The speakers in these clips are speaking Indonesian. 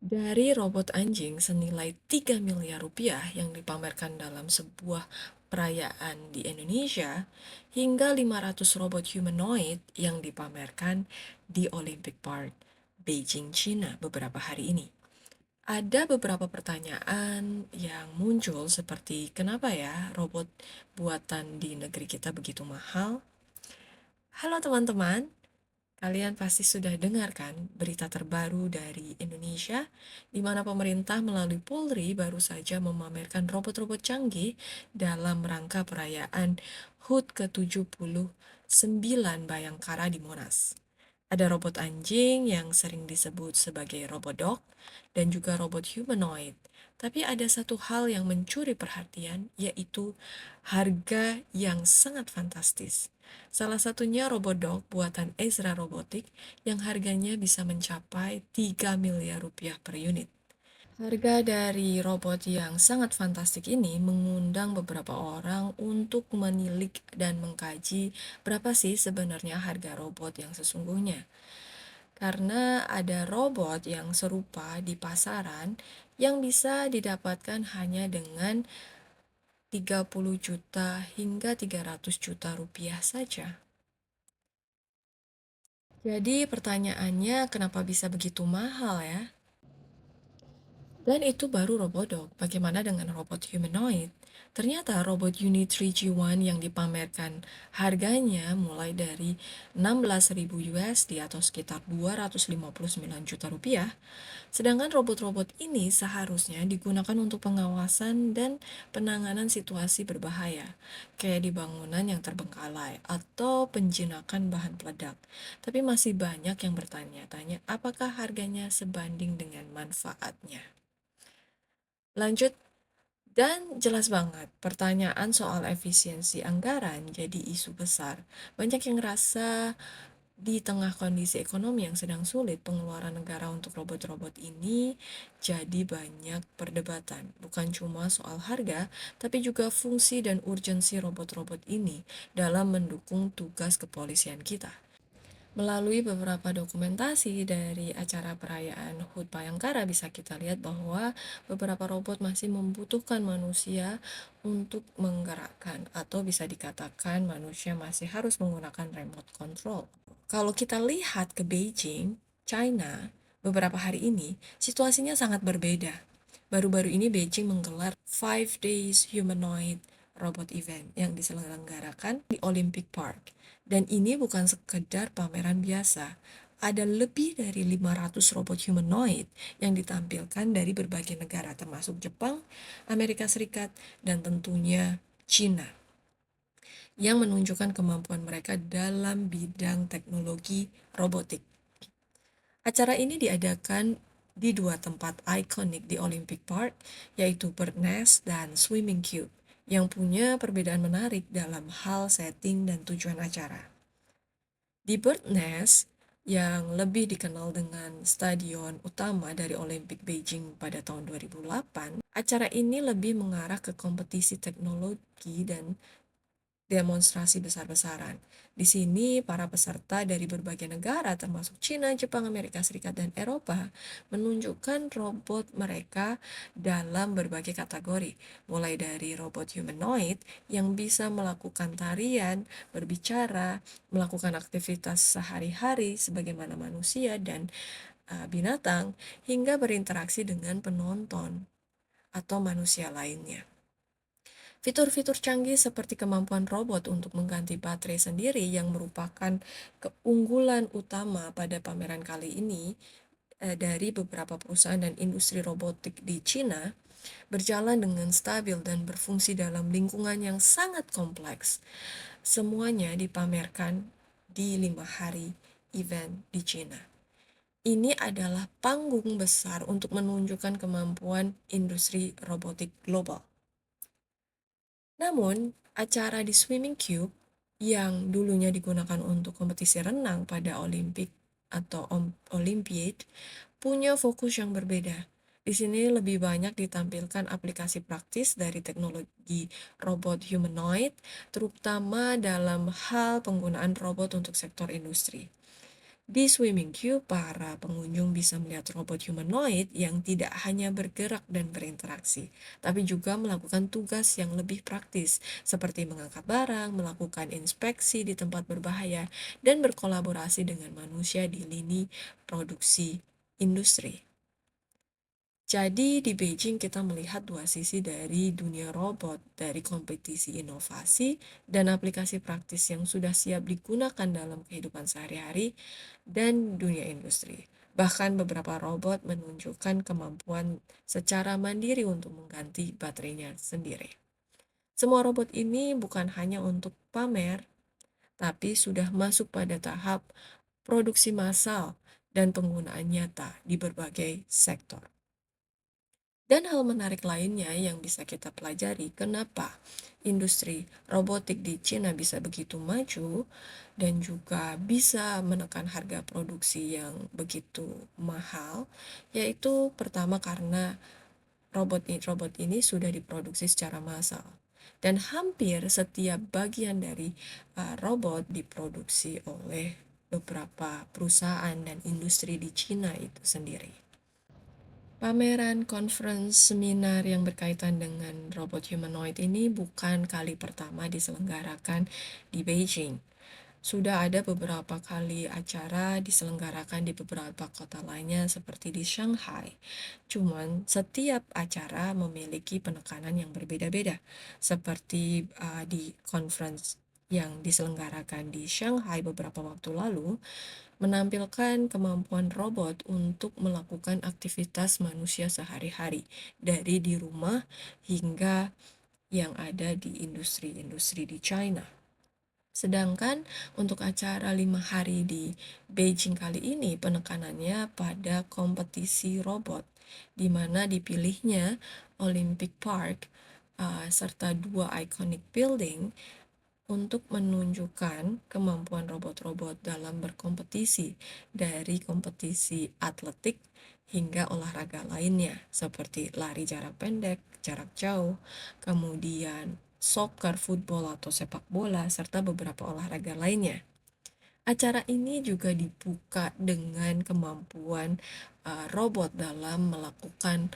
Dari robot anjing senilai 3 miliar rupiah yang dipamerkan dalam sebuah perayaan di Indonesia, hingga 500 robot humanoid yang dipamerkan di Olympic Park, Beijing, China beberapa hari ini. Ada beberapa pertanyaan yang muncul seperti kenapa ya robot buatan di negeri kita begitu mahal? Halo teman-teman, kalian pasti sudah dengar kan berita terbaru dari Indonesia, di mana pemerintah melalui Polri baru saja memamerkan robot-robot canggih dalam rangka perayaan HUT ke-79 Bayangkara di Monas. Ada robot anjing yang sering disebut sebagai robot dog dan juga robot humanoid. Tapi ada satu hal yang mencuri perhatian, yaitu harga yang sangat fantastis. Salah satunya robot dog buatan Ezra Robotik yang harganya bisa mencapai 3 miliar rupiah per unit. Harga dari robot yang sangat fantastik ini mengundang beberapa orang untuk menilik dan mengkaji berapa sih sebenarnya harga robot yang sesungguhnya. Karena ada robot yang serupa di pasaran yang bisa didapatkan hanya dengan 30 juta hingga 300 juta rupiah saja. Jadi pertanyaannya kenapa bisa begitu mahal ya? Dan itu baru robot dog. Bagaimana dengan robot humanoid? Ternyata robot Unit 3G1 yang dipamerkan harganya mulai dari 16.000 USD atau sekitar 259 juta rupiah. Sedangkan robot-robot ini seharusnya digunakan untuk pengawasan dan penanganan situasi berbahaya, kayak di bangunan yang terbengkalai atau penjinakan bahan peledak. Tapi masih banyak yang bertanya-tanya apakah harganya sebanding dengan manfaatnya. Lanjut, dan jelas banget, pertanyaan soal efisiensi anggaran jadi isu besar. Banyak yang ngerasa di tengah kondisi ekonomi yang sedang sulit, pengeluaran negara untuk robot-robot ini jadi banyak perdebatan. Bukan cuma soal harga, tapi juga fungsi dan urgensi robot-robot ini dalam mendukung tugas kepolisian kita. Melalui beberapa dokumentasi dari acara perayaan HUT Bayangkara bisa kita lihat bahwa beberapa robot masih membutuhkan manusia untuk menggerakkan atau bisa dikatakan manusia masih harus menggunakan remote control. Kalau kita lihat ke Beijing, China, beberapa hari ini situasinya sangat berbeda. Baru-baru ini Beijing menggelar 5 Days Humanoid Robot Event yang diselenggarakan di Olympic Park. Dan ini bukan sekedar pameran biasa. Ada lebih dari 500 robot humanoid yang ditampilkan dari berbagai negara termasuk Jepang, Amerika Serikat, dan tentunya China yang menunjukkan kemampuan mereka dalam bidang teknologi robotik. Acara ini diadakan di dua tempat ikonik di Olympic Park, yaitu Bird Nest dan Swimming Cube, yang punya perbedaan menarik dalam hal setting dan tujuan acara. Di Bird Nest, yang lebih dikenal dengan stadion utama dari Olympic Beijing pada tahun 2008, acara ini lebih mengarah ke kompetisi teknologi dan demonstrasi besar-besaran. Di sini, para peserta dari berbagai negara, termasuk Cina, Jepang, Amerika Serikat, dan Eropa, menunjukkan robot mereka dalam berbagai kategori, mulai dari robot humanoid yang bisa melakukan tarian, berbicara, melakukan aktivitas sehari-hari sebagaimana manusia dan binatang, hingga berinteraksi dengan penonton atau manusia lainnya. Fitur-fitur canggih seperti kemampuan robot untuk mengganti baterai sendiri yang merupakan keunggulan utama pada pameran kali ini dari beberapa perusahaan dan industri robotik di China berjalan dengan stabil dan berfungsi dalam lingkungan yang sangat kompleks. Semuanya dipamerkan di 5 hari event di China. Ini adalah panggung besar untuk menunjukkan kemampuan industri robotik global. Namun, acara di Swimming Cube yang dulunya digunakan untuk kompetisi renang pada Olimpik atau Olympiad punya fokus yang berbeda. Di sini lebih banyak ditampilkan aplikasi praktis dari teknologi robot humanoid, terutama dalam hal penggunaan robot untuk sektor industri. Di swimming queue, para pengunjung bisa melihat robot humanoid yang tidak hanya bergerak dan berinteraksi, tapi juga melakukan tugas yang lebih praktis, seperti mengangkat barang, melakukan inspeksi di tempat berbahaya, dan berkolaborasi dengan manusia di lini produksi industri. Jadi di Beijing kita melihat dua sisi dari dunia robot, dari kompetisi inovasi dan aplikasi praktis yang sudah siap digunakan dalam kehidupan sehari-hari dan dunia industri. Bahkan beberapa robot menunjukkan kemampuan secara mandiri untuk mengganti baterainya sendiri. Semua robot ini bukan hanya untuk pamer, tapi sudah masuk pada tahap produksi massal dan penggunaan nyata di berbagai sektor. Dan hal menarik lainnya yang bisa kita pelajari, kenapa industri robotik di Cina bisa begitu maju dan juga bisa menekan harga produksi yang begitu mahal, yaitu pertama karena robot ini sudah diproduksi secara massal. Dan hampir setiap bagian dari robot diproduksi oleh beberapa perusahaan dan industri di Cina itu sendiri. Pameran, conference, seminar yang berkaitan dengan robot humanoid ini bukan kali pertama diselenggarakan di Beijing. Sudah ada beberapa kali acara diselenggarakan di beberapa kota lainnya seperti di Shanghai. Cuman setiap acara memiliki penekanan yang berbeda-beda. Seperti di conference yang diselenggarakan di Shanghai beberapa waktu lalu, menampilkan kemampuan robot untuk melakukan aktivitas manusia sehari-hari, dari di rumah hingga yang ada di industri-industri di China. Sedangkan untuk acara 5 hari di Beijing kali ini penekanannya pada kompetisi robot, di mana dipilihnya Olympic Park serta dua iconic building untuk menunjukkan kemampuan robot-robot dalam berkompetisi, dari kompetisi atletik hingga olahraga lainnya seperti lari jarak pendek, jarak jauh, kemudian soccer, football atau sepak bola, serta beberapa olahraga lainnya. Acara ini juga dibuka dengan kemampuan robot dalam melakukan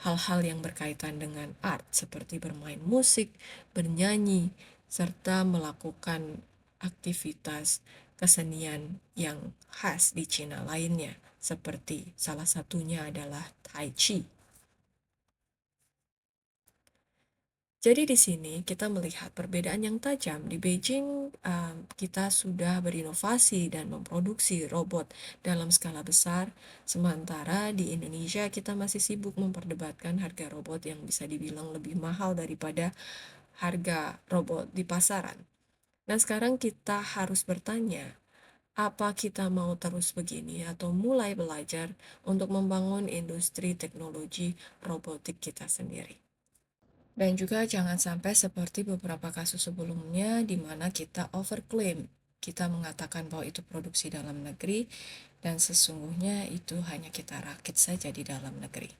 hal-hal yang berkaitan dengan art seperti bermain musik, bernyanyi, serta melakukan aktivitas kesenian yang khas di Cina lainnya, seperti salah satunya adalah Tai Chi. Jadi di sini kita melihat perbedaan yang tajam. Di Beijing, kita sudah berinovasi dan memproduksi robot dalam skala besar, sementara di Indonesia kita masih sibuk memperdebatkan harga robot yang bisa dibilang lebih mahal daripada harga robot di pasaran. Nah, sekarang kita harus bertanya, apa kita mau terus begini atau mulai belajar untuk membangun industri teknologi robotik kita sendiri? Dan juga jangan sampai seperti beberapa kasus sebelumnya di mana kita overclaim. Kita mengatakan bahwa itu produksi dalam negeri dan sesungguhnya itu hanya kita rakit saja di dalam negeri.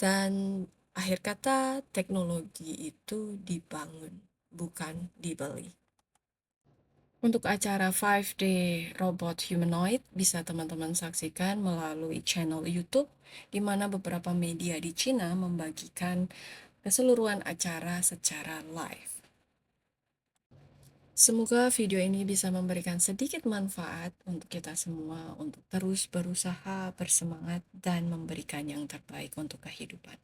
Dan akhir kata, teknologi itu dibangun, bukan dibeli. Untuk acara 5D Robot Humanoid bisa teman-teman saksikan melalui channel YouTube, di mana beberapa media di Cina membagikan keseluruhan acara secara live. Semoga video ini bisa memberikan sedikit manfaat untuk kita semua untuk terus berusaha, bersemangat, dan memberikan yang terbaik untuk kehidupan.